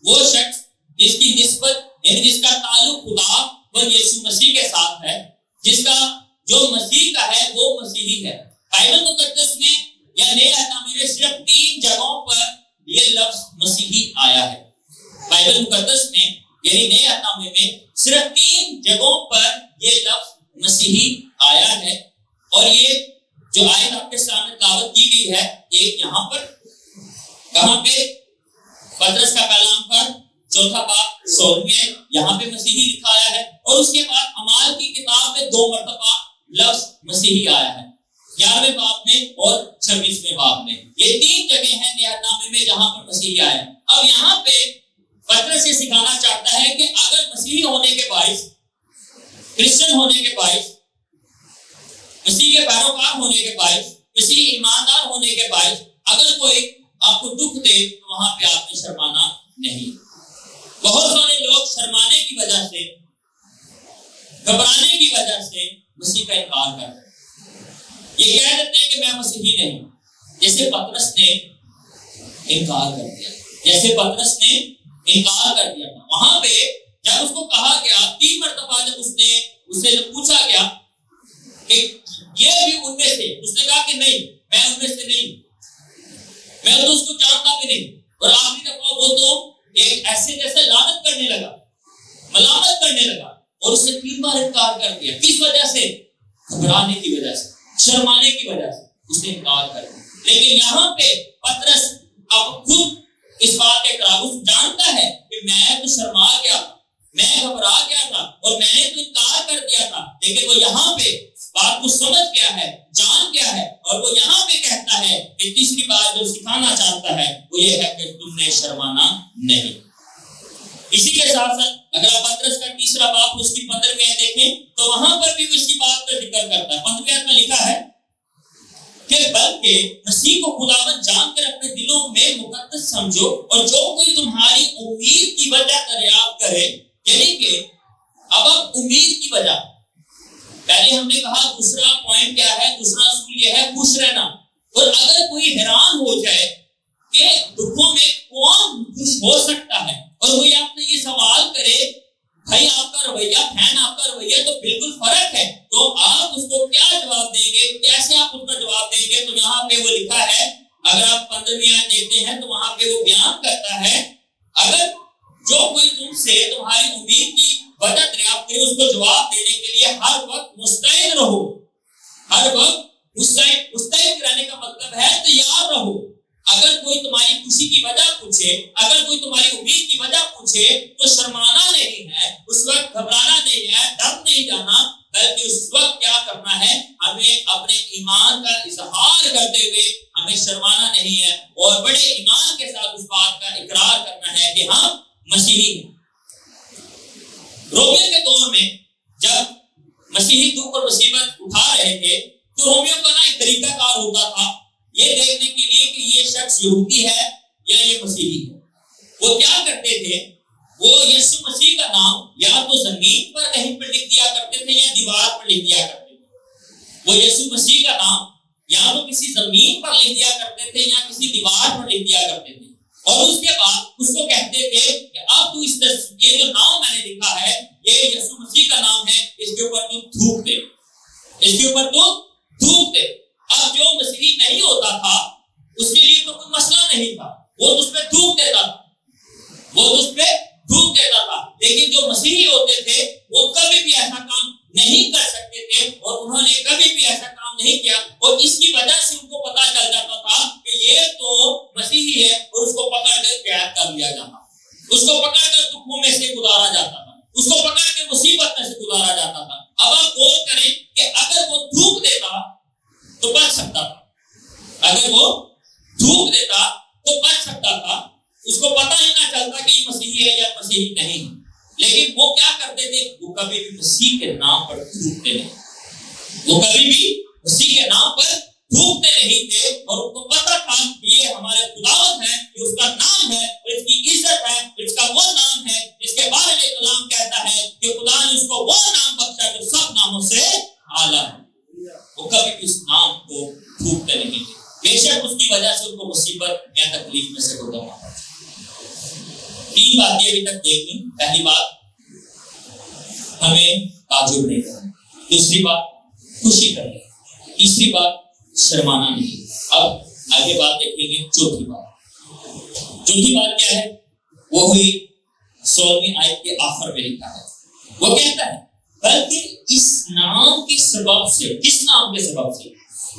وہ شخص جس کی نسبت یعنی جس کا تعلق خدا اور یسوع مسیح کے ساتھ ہے، جس کا جو مسیح کا ہے وہ مسیحی ہے۔ بائبل مقدس میں یا نئے عہد میں صرف 3 جگہوں پر یہ لفظ مسیحی آیا ہے۔ بائبل مقدس میں یعنی نئے عہد میں صرف 3 جگہوں پر یہ لفظ مسیحی آیا ہے، اور یہ جو آیت آپ کے سامنے تلاوت کی گئی ہے، ایک یہاں پر کہاں پہ؟ پطرس کا کلام پر 4 باب 16 میں یہاں پہ مسیحی لکھا آیا ہے، اور اس کے بعد اعمال کی کتاب میں 2 مرتبہ لفظ مسیحی آیا ہے، 11ویں باب میں اور 26ویں باب میں۔ یہ 3 جگہ ہیں نئے عہد میں جہاں پر مسیحی آیا ہے۔ اب یہاں پہ پطرس یہ سکھانا چاہتا ہے کہ اگر مسیحی ہونے کے باعث، کرسچن ہونے کے باعث، مسیح کے پیروکار ہونے کے باعث، مسیح ایماندار ہونے کے باعث اگر کوئی آپ کو دکھ دے تو وہاں پہ آپ نے شرمانا نہیں۔ بہت سارے لوگ شرمانے کی وجہ سے، گھبرانے کی وجہ سے مسیح کا انکار کرتے ہیں، یہ کہہ دیتے ہیں کہ میں مسیحی نہیں، جیسے پطرس نے انکار کر دیا، جیسے پطرس نے انکار کر دیا تھا۔ وہاں پہ جب اس کو کہا گیا 3 مرتبہ، جب اسے پوچھا گیا کہ یہ بھی ان میں سے، اس نے کہا کہ نہیں، میں ان میں سے نہیں، میں تو اس کو جانتا بھی نہیں، اور آخری دفعہ وہ تو ایک ایسے جیسے لعنت کرنے لگا، ملامت کرنے لگا، اور اس نے 3 بار انکار کر دیا۔ کس وجہ سے؟ گھبرانے کی وجہ سے، شرمانے کی وجہ سے اس نے انکار کر دیا۔ لیکن یہاں پہ پطرس اب خود اس بات کے اقرار، اس جانتا ہے کہ میں تو شرما گیا تھا، میں گھبرا گیا تھا، اور میں نے تو انکار کر دیا تھا، لیکن وہ یہاں پہ بات کو سمجھ گیا ہے، جان گیا ہے، اور وہ یہاں پہ کہتا ہے کہ تیسری بات جو سکھانا چاہتا ہے وہ یہ ہے کہ تم نے شرمانا نہیں۔ اسی کے ساتھ ساتھ اگر آپ پطرس کا 3 باب اس کی 15ویں دیکھیں تو وہاں پر بھی اسی بات کا ذکر کرتا ہے۔ 15ویں میں لکھا ہے کہ بلکہ مسیح کو خداوند جان کر اپنے دلوں میں مقدس سمجھو، اور جو کوئی تمہاری امید کی وجہ دریافت کرے، یعنی کہ اب امید کی وجہ، پہلے ہم نے کہا دوسرا پوائنٹ کیا ہے، دوسرا اصول یہ ہے خوش رہنا، اور اگر کوئی حیران ہو جائے کہ دکھوں میں کون خوش ہو سکتا ہے، اور کوئی آپ نے یہ سوال کرے بھائی آپ کا رویہ، بہن آپ کا رویہ تو بالکل فرق ہے، تو آپ اس کو کیا جواب دیں گے، کیسے آپ اس کا جواب دیں گے؟ تو یہاں پہ وہ لکھا ہے، اگر آپ 15ویں آیت دیکھتے ہیں تو وہاں پہ وہ بیان کرتا ہے، اگر جو کوئی تم سے تمہاری امید کی وجہ دریافت کرے، اس کو جواب دینے کے لیے ہر وقت مستعد رہو۔ ہر وقت مستعد رہنے کا مطلب ہے تیار رہو۔ اگر کوئی تمہاری خوشی کی وجہ پوچھے، اگر کوئی تمہاری امید کی وجہ پوچھے تو شرمانا نہیں ہے، اس وقت گھبرانا نہیں ہے، ڈر نہیں جانا، بلکہ اس وقت کیا کرنا ہے، ہمیں اپنے ایمان کا اظہار کرتے ہوئے ہمیں شرمانا نہیں ہے، اور بڑے ایمان کے ساتھ اس بات کا اقرار کرنا ہے کہ ہم مسیحی ہیں۔ رومیوں کے دور میں جب مسیحی دکھ اور مصیبت اٹھا رہے تھے تو رومیوں کا ایک طریقہ کار ہوتا تھا یہ دیکھنے کے لیے کہ یہ شخص یہودی ہے یا یہ مسیحی ہے۔ وہ کیا کرتے تھے، وہ یسوع مسیح کا نام یا تو زمین پر کہیں پر لکھ دیا کرتے تھے یا دیوار پر لکھ دیا کرتے تھے۔ وہ یسوع مسیح کا نام یا تو کسی زمین پر لکھ دیا کرتے تھے یا کسی دیوار پر لکھ دیا کرتے تھے، اور اس کے بعد اس کو کہتے تھے کہ اب تو یہ جو نام میں نے لکھا ہے یہ یسوع مسیح کا نام ہے، اس کے اوپر تو تھوک دے، اس کے اوپر تو تھوک دے۔ اب جو مسیحی نہیں ہوتا تھا اس کے لیے تو کوئی مسئلہ نہیں تھا، وہ اس پہ تھوک دیتا تھا، وہ اس پہ تھوک دیتا تھا، لیکن جو مسیحی ہوتے تھے وہ کبھی بھی ایسا کام نہیں کر سکتے تھے، اور انہوں نے کبھی بھی ایسا کام نہیں کیا، اور اس کی وجہ سے ان کو پتا چل جاتا تھا کہ یہ تو مسیحی ہے، اور اس کو پکڑ کر قید کر لیا جاتا، اس کو پکڑ کر دکھوں میں سے گزارا جاتا تھا، اس کو پکڑ کے مصیبت میں سے گزارا جاتا تھا۔ اب آپ غور کریں کہ اگر وہ تھوک دیتا تو بچ سکتا تھا، اگر وہ تھوک دیتا تو بچ سکتا تھا، اس کو پتہ ہی نہ چلتا کہ یہ مسیحی ہے یا مسیحی نہیں، لیکن وہ کیا کرتے تھے، وہ کبھی بھی مسیح کے نام پر تھوکتے نہیں، وہ کبھی بھی مسیح کے نام پر تھوکتے نہیں تھے، اور ان کو پتہ تھا کہ یہ ہمارے خداوند ہے، کہ اس کا نام ہے، اور اس کی عزت ہے، اس کا وہ نام ہے جس کے بارے میں کلام کہتا ہے کہ خدا نے اس کو وہ نام بخشا جو سب ناموں سے اعلیٰ ہے۔ وہ کبھی بھی اس نام کو تھوکتے نہیں تھے، بے شک اس کی وجہ سے ان کو مصیبت یا تکلیف میں سے گزرنا پڑا۔ تین باتیں ابھی تک دیکھیں۔ پہلی بات، ہمیں تعجب نہیں کرنا، دوسری بات خوشی کرنا، تیسری بات شرمانا نہیں۔ اب آگے بات دیکھیں گے چوتھی بات۔ چوتھی بات کیا ہے؟ وہ ہوئی 16ویں آیت کے آخر میں لکھا ہے، وہ کہتا ہے بلکہ اس نام کے سبب سے، کس نام کے سبب سے؟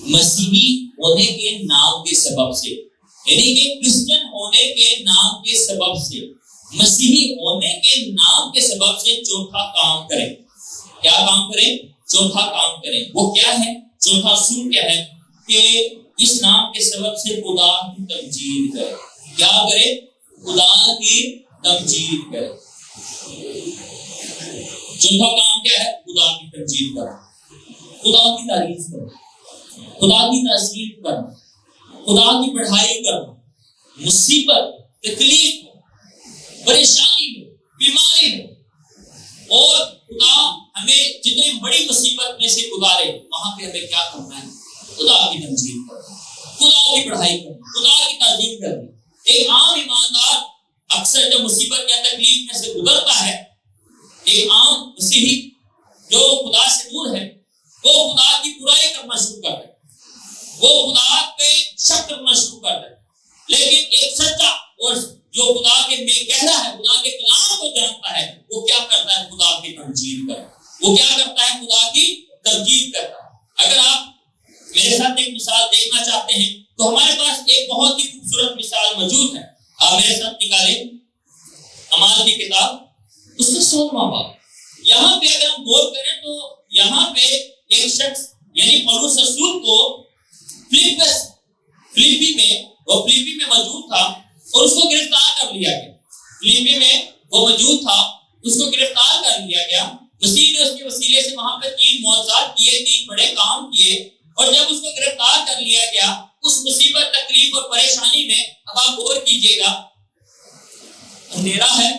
مسیحی ہونے کے نام کے سبب سے، یعنی کہ کرسچن ہونے کے نام کے سبب سے، مسیحی ہونے کے نام کے سبب سے چوتھا کام کریں۔ کیا کام کریں؟ چوتھا کام کریں۔ وہ کیا ہے؟ چوتھا اصول کیا ہے؟ کہ اس نام کے سبب سے خدا کی تمجید کرے۔ کیا کرے؟ خدا کی تمجید کرے۔ چوتھا کام کیا ہے؟ خدا کی تمجید کرنا، خدا کی تعریف کرنا، خدا کی تعظیم کرنا، خدا کی بڑھائی کرنا۔ مصیبت، تکلیف ہو، پریشانی ہو، بیماری ہو، اور خدا ہمیں جتنی بڑی مصیبت میں سے گزارے، وہاں پہ ہمیں کیا کرنا ہے؟ خدا کی تمجید کرنا، خدا کی بڑھائی کرنا، خدا کی تعظیم کرنا۔ ایک عام ایماندار اکثر جب مصیبت یا تکلیف میں سے گزرتا ہے، ایک عام مسیحی جو خدا سے دور ہے، وہ خدا کی برائی کرنا شروع کرتا ہے، وہ خدا پہ شک کرنا شروع کرتا ہے۔ لیکن ایک سچا اور جو خدا کے میں گہرا ہے، خدا کے کلام کو جانتا ہے، وہ کیا کرتا ہے؟ خدا کی تمجید کرتا ہے۔ وہ کیا کرتا ہے؟ خدا کی تمجید کرتا ہے۔ اگر آپ میرے ساتھ ایک مثال دیکھنا چاہتے ہیں تو ہمارے پاس ایک بہت ہی خوبصورت مثال موجود ہے۔ آپ میرے ساتھ نکالیں اعمال کی کتاب، اس کا 16واں باب۔ یہاں پہ اگر ہم غور کریں تو یہاں پہ ایک شخص یعنی پولس رسول کو فلیپی میں موجود تھا اور اس کو گرفتار کر لیا گیا۔ فلیپی میں وہ موجود تھا، اس کو گرفتار کر لیا گیا۔ مسیح نے اس کے وسیلے سے وہاں پہ 3 معجزات کیے، 3 بڑے کام کیے، اور جب اس کو گرفتار کر لیا گیا اس مصیبت، تکلیف اور پریشانی میں، اب آپ غور کیجئے گا، اندھیرا ہے،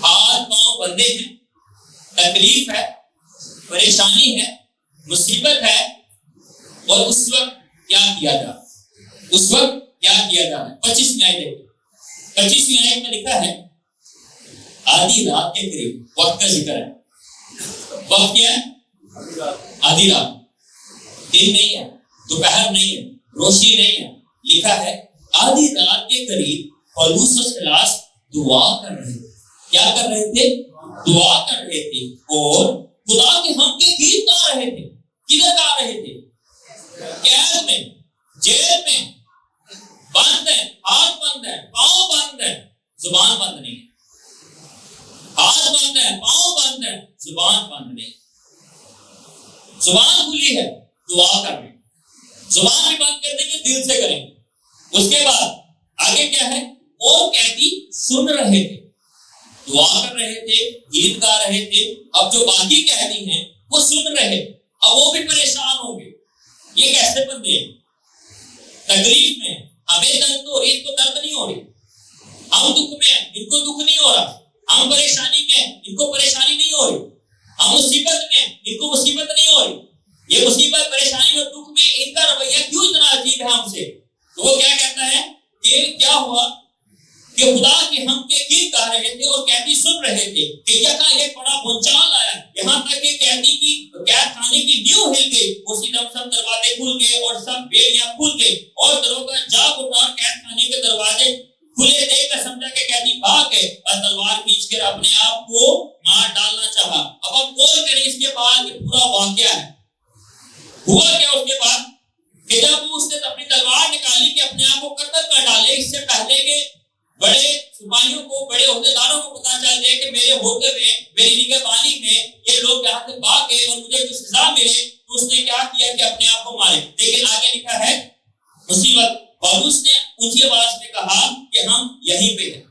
ہاتھ پاؤں بندھے ہیں، تکلیف ہے، پریشانی ہے، مصیبت ہے، اور اس وقت کیا کیا جائے؟ اس وقت کیا کیا جائے؟ 25ویں آیت دیکھیں۔ 25ویں آیت میں لکھا ہے آدھی رات کے قریب، وقت کا ذکر ہے۔ وقت کیا ہے؟ آدھی رات، دن نہیں ہے، دوپہر نہیں ہے، روشنی نہیں ہے، لکھا ہے آدھی رات کے قریب پولس اور سیلاس دعا کر رہے تھے۔ کیا کر رہے تھے؟ دعا کر رہے تھے، اور خدا کے ہم کے گیت گا رہے تھے۔ کدھر گا رہے تھے؟ قید میں، جیل میں، بند ہے، ہاتھ بند ہے، پاؤں بند ہے، زبان بند نہیں ہے۔ ہاتھ بند ہے، پاؤں بند ہے، زبان بند نہیں۔ زبان کھلی ہے، دعا کر رہے ہیں۔ زبان بھی بند کر دیں گے، دل سے کریں گے۔ اس کے بعد آگے کیا ہے؟ اور قیدی سن رہے تھے، دعا کر رہے تھے، گیت گا رہے تھے۔ اب جو باقی قیدی ہیں وہ سن رہے، اب وہ بھی پریشان ہوں گے، یہ کیسے بندے ہیں؟ تکلیف میں، ہمیں درد ہو رہی، ان کو درد نہیں ہو رہی، ہم دکھ میں ہیں، ان کو دکھ نہیں ہو رہا، ہم پریشانی میں ہیں، ان کو پریشانی نہیں ہو رہی، ہم مصیبت میں ہیں، ان کو مصیبت نہیں ہو رہی۔ یہ مصیبت، پریشانی اور دکھ میں ان کا رویہ کیوں اتنا عجیب ہے ہم سے؟ تو وہ کیا کہتا ہے کہ کیا ہوا کہ خدا کے ہم کے گیت گا رہے تھے اور قیدی سن رہے تھے کہ یکا ایک بڑا بھونچال آیا، یہاں تک کہ قیدی کی قید خانے کی نیو ہل گئی، اسی دم سب دروازے کھل گئے اور سب بیڑیاں کھل گئی، اور دروگا جاگ اٹھا، قید خانے کے دروازے کھلے دیکھ کر سمجھا کہ قیدی بھاگ گئے اور تلوار کھینچ کر اپنے آپ کو مار ڈالنا چاہا۔ اب ہم غور کریں اس کے بعد کہ پورا واقعہ ہے، ہوا کیا اس کے بعد کہ جب اس نے اپنی تلوار نکالی کہ اپنے آپ کو قتل کر ڈالے، اس سے پہلے کہ بڑے سپاہیوں کو، بڑے عہدیداروں کو پتا چل جائے کہ میرے ہوتے میں، میری نگہبانی میں یہ لوگ یہاں سے بھاگ گئے اور مجھے کچھ سزا ملے، تو اس نے کیا کیا کہ اپنے آپ کو مارے۔ لیکن آگے لکھا ہے مصیبت، پولس نے اونچی آواز میں کہا کہ ہم یہیں پہ ہیں۔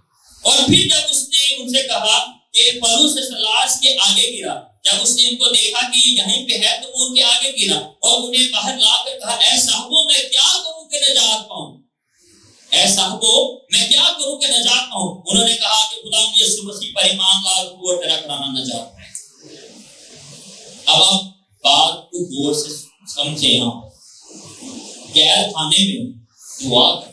اور پھر جب اس نے ان سے کہا کہ پولس سلاس کے آگے گرا، جب اس نے ان کو دیکھا کہ یہیں پہ ہے تو وہ ان کے آگے گرا اور انہیں باہر لا کر کہا، اے صاحبوں میں کیا کروں کہ نجات پاؤں؟ اے صاحبوں میں کیا کروں کہ نجات پاؤں؟ انہوں نے کہا کہ خدا یسوع مسیح پر ایمان لا اور وہ تیرا کرانا نجات پائے۔ اب آپ بات کو غور سے سمجھے، یہاں غیر خانے میں دعا کر،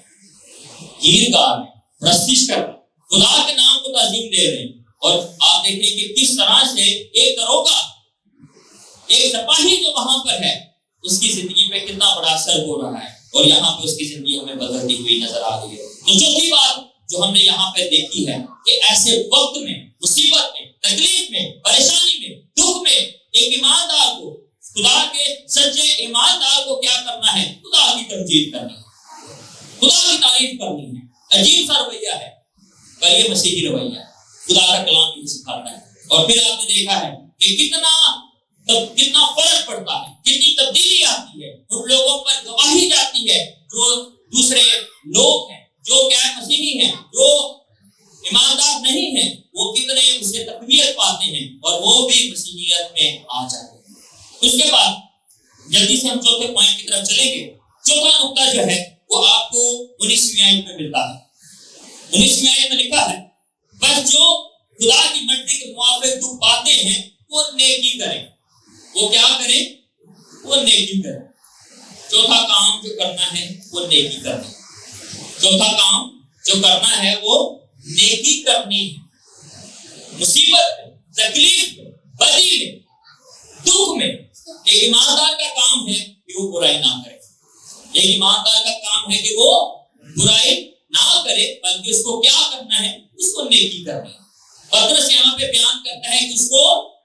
گیر گار میں پرستش کر، خدا کے نام کو تعظیم دے رہے ہیں۔ اور آپ دیکھیں کہ کس طرح سے ایک دروگا، ایک سپاہی جو وہاں پر ہے، اس کی زندگی پہ کتنا بڑا اثر ہو رہا ہے، اور یہاں پہ اس کی زندگی ہمیں بدلتی ہوئی نظر آ رہی ہے۔ تو چوتھی بات جو ہم نے یہاں پہ دیکھی ہے کہ ایسے وقت میں، مصیبت میں، تکلیف میں، پریشانی میں، دکھ میں ایک ایماندار کو، خدا کے سچے ایماندار کو کیا کرنا ہے؟ خدا کی تمجید کرنی ہے، خدا کی تعریف کرنی ہے۔ عجیب سا رویہ ہے، پر یہ مسیحی رویہ ہے، خدا کا کلام یہ سکھاتا ہے۔ اور پھر آپ نے دیکھا ہے کہ کتنا فرق پڑتا ہے، کتنی تبدیلی آتی ہے، ان لوگوں پر گواہی جاتی ہے جو دوسرے لوگ ہیں، جو غیر مسیحی ہیں، جو ایماندار نہیں ہیں، وہ کتنے اس سے تقویت پاتے ہیں اور وہ بھی مسیحیت میں آ جاتے ہیں۔ اس کے بعد جلدی سے ہم چوتھے پوائنٹ کی طرف چلیں گے۔ چوتھا نقطہ جو ہے وہ آپ کو 19ویں آیت میں ملتا ہے۔ 19ویں آیت میں لکھا ہے، بس جو خدا کی مرضی کے موافق دکھ پاتے ہیں وہ نیکی کریں۔ وہ کیا کریں؟ وہ نیکی کریں۔ چوتھا کام جو کرنا ہے وہ نیکی کرنا ہے۔ چوتھا کام جو کرنا ہے وہ نیکی کرنی ہے۔ مصیبت میں، تکلیف میں، بدی میں، دکھ میں ایک ایماندار کا کام ہے کہ وہ برائی نہ کرے۔ ایک ایماندار کا کام ہے کہ وہ برائی نہ کرے، بلکہ اس کو کیا کرنا ہے؟ اس کو نیکی کرنی ہے۔ پطرس یہاں پہ بیان کرتا ہے کہ اس کو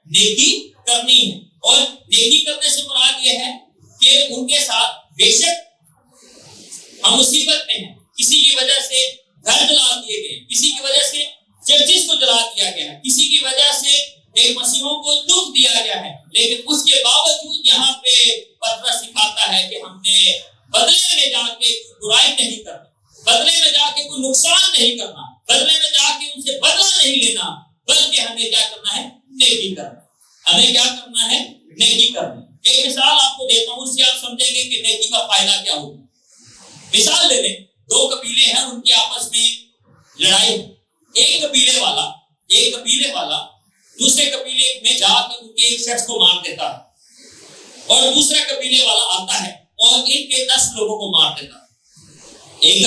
نیکی کرنی ہے، اور نیکی کرنے سے مراد یہ ہے کہ ان کے ساتھ بے شک ہم مصیبت میں ہیں، کسی کی وجہ سے گھر جلا دیے گئے، کسی کی وجہ سے چرچز کو جلا دیا گیا ہے، کسی کی وجہ سے ایک مسیحوں کو دکھ دیا گیا ہے، لیکن اس کے باوجود یہاں پہ پطرس سکھاتا ہے کہ ہم نے بدلے میں جا کے برائی نہیں کرنی، بدلے میں جا کے کوئی نقصان نہیں کرنا، بدلے میں جا کے ان سے بدلہ نہیں لینا، بلکہ ہمیں کیا کرنا ہے؟ نیکی کرنا۔ ہمیں کیا کرنا ہے؟ نیکی کرنا۔ ایک مثال آپ کو دیتا ہوں، اس سے آپ سمجھیں گے کہ نیکی کا فائدہ کیا ہوگا۔ مثال لے لیں، دو قبیلے ہیں، ان کی آپس میں لڑائی ہے۔ ایک قبیلے والا دوسرے قبیلے میں جا کر ان کے ایک شخص کو مار دیتا ہے، اور دوسرا قبیلے والا آتا ہے اور ان کے 10 لوگوں کو مار دیتا ہے۔ ایک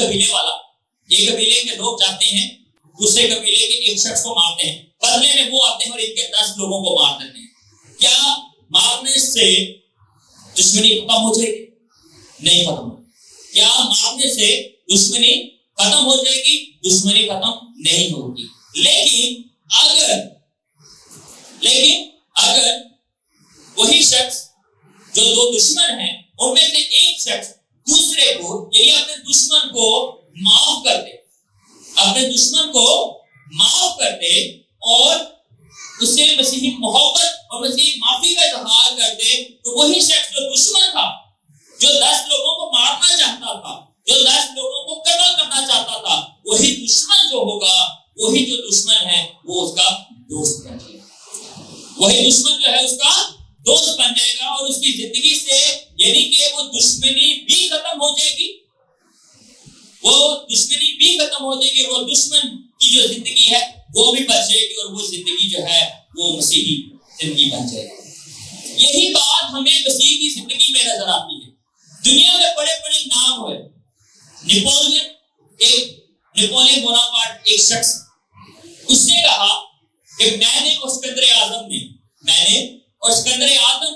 قبیلے کے لوگ جاتے ہیں، دوسرے قبیلے کے ایک شخص کو مارتے ہیں، بدلے میں وہ آتے ہیں اور ان کے 10 لوگوں کو مار دیتے ہیں۔ کیا مارنے سے دشمنی ختم ہو جائے گی؟ نہیں ختم ہوگی۔ کیا مارنے سے دشمنی ختم ہو جائے گی؟ دشمنی ختم نہیں ہوگی۔ لیکن اگر وہی شخص جو 2 دشمن ہیں ان میں سے ایک شخص دوسرے کو، یعنی اپنے دشمن کو معاف کر دے، اور اس سے مسیحی محبت اور مسیحی معافی کا اظہار کر دے، تو وہی شخص جو دشمن تھا، جو 10 لوگوں کو مارنا چاہتا تھا، جو 10 لوگوں کو قتل کرنا چاہتا تھا، وہی دشمن جو ہوگا، وہی جو دشمن ہے وہ اس کا دوست بن جائے گا۔ وہی دشمن جو ہے اس کا دوست بن جائے گا، اور اس کی زندگی سے یعنی کہ وہ دشمنی بھی ختم ہو جائے گی، وہ دشمن کی جو زندگی ہے وہ بھی بچ جائے گی، اور وہ زندگی جو ہے وہ مسیحی زندگی بن جائے گی۔ یہی بات ہمیں مسیح کی زندگی میں نظر آتی ہے۔ دنیا میں بڑے بڑے نام ہوئے، نیپولین بوناپارٹ ایک شخص، اس نے کہا کہ میں نے اور سکندر اعظم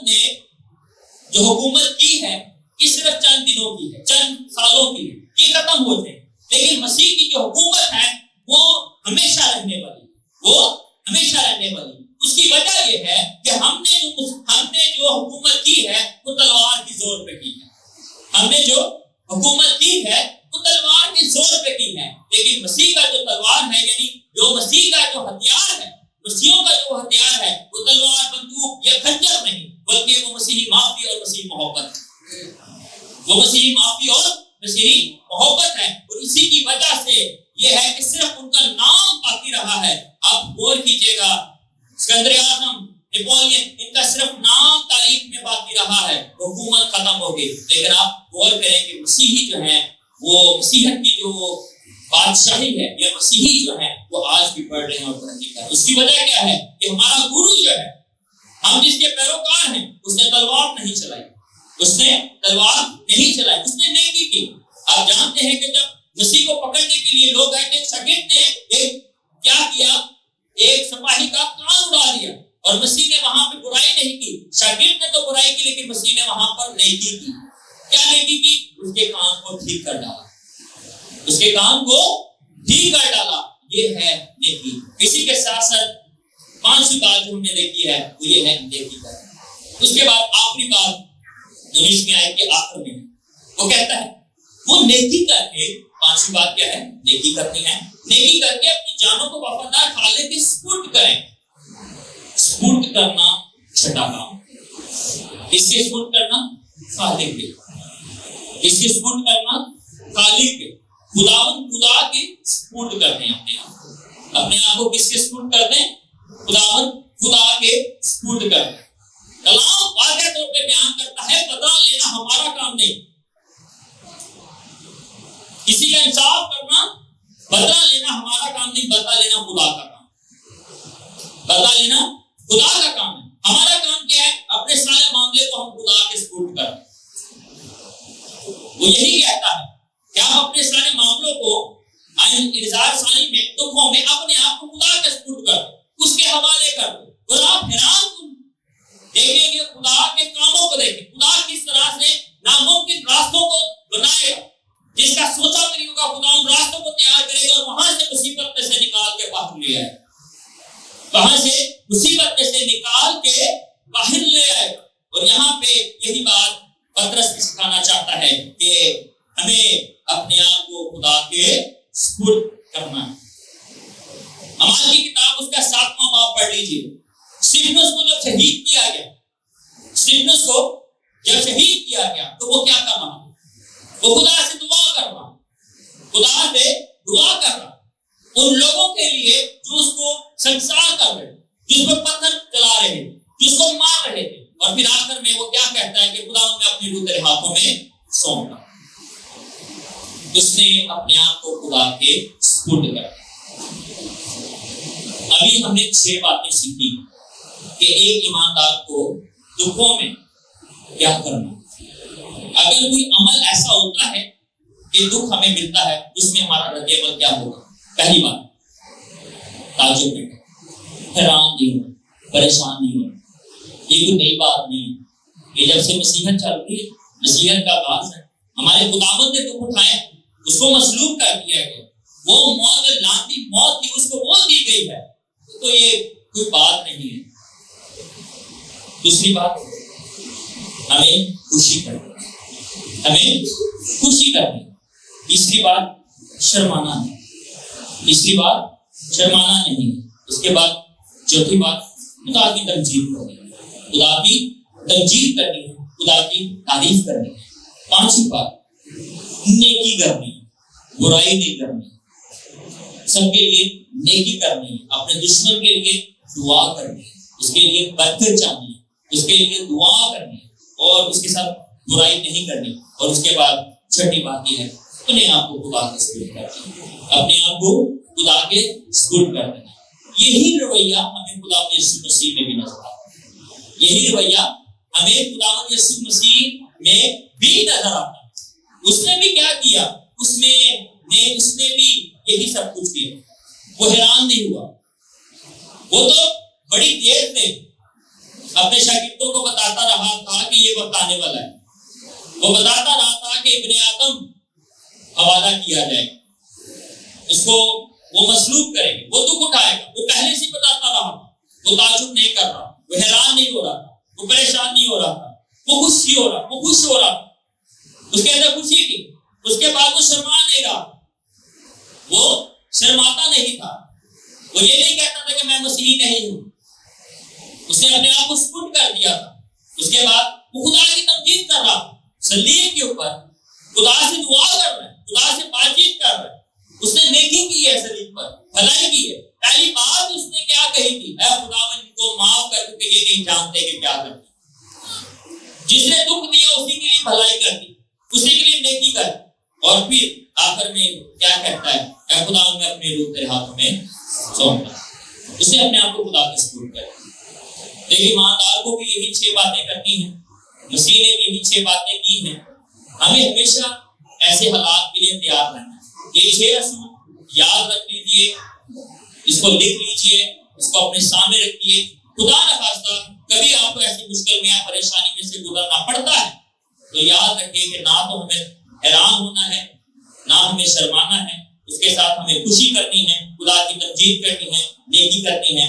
نے جو حکومت کی ہے یہ صرف چند دنوں کی ہے، چند سالوں کی ہے، یہ ختم ہو جائے، لیکن مسیح کی جو حکومت ہے وہ ہمیشہ رہنے والی۔ اس کی وجہ یہ ہے کہ ہم نے جو حکومت کی ہے وہ تلوار کی زور پہ کی ہے، لیکن مسیح کا جو تلوار ہے، یعنی جو مسیح کا جو ہتھیار ہے، مسیحوں کا جو ہتھیار ہے وہ تلوار، بندوق یا خنجر نہیں، بلکہ وہ مسیحی معافی اور مسیحی محبت ہے۔ وہ مسیحی معافی اور مسیحی محبت ہے، اور اسی کی وجہ سے یہ ہے کہ صرف ان کا نام باقی رہا ہے۔ آپ غور کیجئے گا، اسکندر اعظم، نیپولین، ان کا صرف نام تاریخ میں باقی رہا ہے، حکومت ختم ہو گئی۔ لیکن آپ غور کریں کہ مسیحی جو ہیں وہ مسیحیت کی جو بادشاہی ہے یا مسیحی جو ہے وہ آج بھی پڑھ رہے ہیں اور ترقی کر رہے ہیں۔ اس کی وجہ کیا ہے کہ ہمارا گرو جو ہے، ہم جس کے پیروکار ہیں، اس نے تلوار نہیں چلائی، اس نے تلوار نہیں چلائی، اس نے نیکی کی۔ آپ جانتے ہیں کہ جب مسیح کو پکڑنے کے لیے لوگ آئے تھے، شاگرد نے کیا کیا؟ ایک سپاہی کا کان اڑا دیا، اور مسیح نے وہاں پہ برائی نہیں کی۔ شاگرد نے تو برائی کی، لیکن مسیح نے وہاں پر نیکی کی۔ کیا نیکی کی؟ اس کے کان کو ٹھیک کر ڈالا، اس کے کان کو ٹھیک کر ڈالا۔ یہ ہے نیکی۔ اسی کے ساتھ ساتھ پانچویں بات جو ہم نے دیکھی ہے وہ یہ ہے نیکی کرنا۔ اس کے بعد آخری بات 19ویں آیت کے آخر میں وہ کہتا ہے وہ نیکی کر کے، پانچویں بات کیا ہے؟ نیکی کرنی ہے۔ نیکی کر کے اپنی جانوں کو وفادار خالق کے سپرد کریں۔ سپرد کرنا چھٹا کام، کس کے سپرد کرنا؟ خالق کے۔ کس کے سپرد کرنا؟ خالق کے۔ خدا کے سپرد کر دیں اپنے آپ کو۔ کس کے سپرد کر دیں؟ خدا کے سپرد کر دیں۔ کلام واضح طور پہ بیان کرتا ہے بدلہ لینا ہمارا کام نہیں، کسی کا انصاف کرنا بدلہ لینا ہمارا کام نہیں، بدلہ لینا خدا کا کام، بدلہ لینا خدا کا کام ہے۔ ہمارا کام کیا ہے؟ اپنے سارے معاملے کو ہم خدا کے سپرد کریں۔ وہ یہی کہتا ہے کہ ہم اپنے سارے معاملوں کو انتظار ثانی میں، دکھوں میں اپنے آپ کو خدا کے سپرد کر دیں، اس کے حوالے کر دیں۔ اور آپ حیران دیکھیں گے خدا کے کاموں کو دیکھیں، خدا کس طرح سے ناممکن راستوں کو بنائے گا، جس کا سوچا بھی نہیں ہوگا خدا ان راستوں کو تیار کرے گا، اور وہاں سے مصیبت میں سے نکال کے باہر لے آئے گا، وہاں سے مصیبت میں سے نکال کے باہر لے آئے گا۔ اور یہاں پہ یہی بات پترس بھی سکھانا چاہتا ہے کہ ہمیں اپنے آپ کو خدا کے سپرد کرنا ہے۔ اعمال کی کتاب اس کا 7واں باب پڑھ لیجیے۔ اسطیفنس کو جب شہید کیا گیا، اسطیفنس کو جب شہید کیا گیا تو وہ کیا کر رہا؟ وہ خدا سے دعا کر رہا، خدا سے دعا کر رہا ان لوگوں کے لیے جو اس کو سنسار کر رہے، جس کو پتھر چلا رہے، جس کو مار رہے تھے۔ اور پھر آخر میں وہ کیا کہتا ہے کہ خدا نے اپنی روح تیرے ہاتھوں میں سونپا۔ اس نے اپنے آپ کو خدا کے سپرد کر دیا۔ ابھی ہم نے 6 باتیں سیکھی کہ ایک ایماندار کو دکھوں میں کیا کرنا۔ اگر کوئی عمل ایسا ہوتا ہے کہ دکھ ہمیں ملتا ہے، اس میں ہمارا رد عمل کیا ہوگا؟ پہلی بات تعجب نہیں، حیران نہیں ہونا، پریشان نہیں ہونا۔ یہ کوئی نئی بات نہیں ہے، یہ جب سے مسیحیت چل رہی ہے، مسیحیت کا آغاز ہے۔ ہمارے خداوند نے دکھ اٹھائے، اس کو مصلوب کر دیا گیا، وہ موت لعنتی موت تھی، اس کو وہ دی گئی ہے، تو یہ کوئی بات نہیں ہے۔ دوسری بات، ہمیں خوشی کرنی، ہمیں خوشی کرنی۔ تیسری بات، شرمانا نہیں، تیسری بات شرمانا نہیں۔ اس کے بعد چوتھی بات، خدا کی تمجید کرنی، خدا کی تمجید کرنی ہے، خدا کی تعریف کرنی ہے۔ پانچویں بات، نیکی کرنی، برائی نہیں کرنی، سب کے لیے نیکی کرنی ہے، اپنے دشمن کے لیے دعا کرنی ہے، اس کے لیے برکت چاہنی ہے، اس کے لیے دعا کرنی ہے، اور اس کے ساتھ برائی نہیں کرنی۔ اور اس کے بعد چھٹی بات یہ ہے، اپنے آپ کو خدا کے سپرد کرنا، اپنے آپ کو خدا کے سپرد کر دینا۔ یہی رویہ ہمیں خدا یسوع مسیح میں بھی نظر آتا ہے، یہی رویہ ہمیں خدا یسوع مسیح میں بھی نظر آتا ہے۔ اس نے بھی کیا کیا؟ اس نے بھی یہی سب کچھ کیا۔ وہ حیران نہیں ہوا، وہ تو بڑی دیر سے اپنے شاگردوں کو بتاتا رہا تھا کہ یہ وقت آنے والا ہے۔ وہ بتاتا رہا تھا کہ ابن آدم حوالہ کیا جائے، اس کو وہ مصلوب کریں گے، وہ دکھ اٹھائے گا۔ وہ پہلے سے بتاتا رہا، وہ تعجب نہیں کر رہا، وہ حیران نہیں ہو رہا تھا، وہ پریشان نہیں ہو رہا تھا، وہ خوش ہو رہا تھا، اس کے اندر خوشی تھی۔ اس کے بعد وہ شرما نہیں رہا، وہ شرماتا نہیں تھا، وہ یہ نہیں کہتا تھا کہ میں مسیحی نہیں ہوں، اس نے اپنے آپ کو سپرد کر دیا تھا۔ اس کے بعد وہ خدا کی تمجید کر رہا، صلیب کے اوپر خدا سے دعا کر رہا ہے، خدا سے بات چیت کر رہا ہے، اس نے نیکی کی ہے صلیب پر، بھلائی کی ہے۔ پہلی بات اس نے کیا کہی تھی؟ اے خداوند ان کو معاف کر دے کہ یہ نہیں جانتے کہ کیا کرتے۔ جس نے دکھ دیا اسی کے لیے بھلائی کر دی، اسی کے لیے نیکی کر دی، اور پھر آخر میں کیا کہتا ہے؟ اے خداوند میں اپنے روح تیرے ہاتھوں میں سونپتا۔ اس نے اپنے آپ کو خدا کے سپرد کر دیا۔ لیکن ایماندار کو بھی یہی 6 باتیں کرنی ہیں، مسیح نے یہی 6 باتیں کی ہیں۔ ہمیں ہمیشہ ایسے حالات کے لیے تیار رہنا ہے۔ یہ 6 اصول یاد رکھ لیجیے، اس کو لکھ لیجیے، اس کو اپنے سامنے رکھیے۔ خدا نخواستہ کبھی آپ کو ایسی مشکل میں یا پریشانی میں سے گزرنا پڑتا ہے تو یاد رکھیے کہ نہ تو ہمیں حیران ہونا ہے، نہ ہمیں شرمانا ہے، اس کے ساتھ ہمیں خوشی کرنی ہے، خدا کی تمجید کرنی ہے، نیکی کرنی ہے،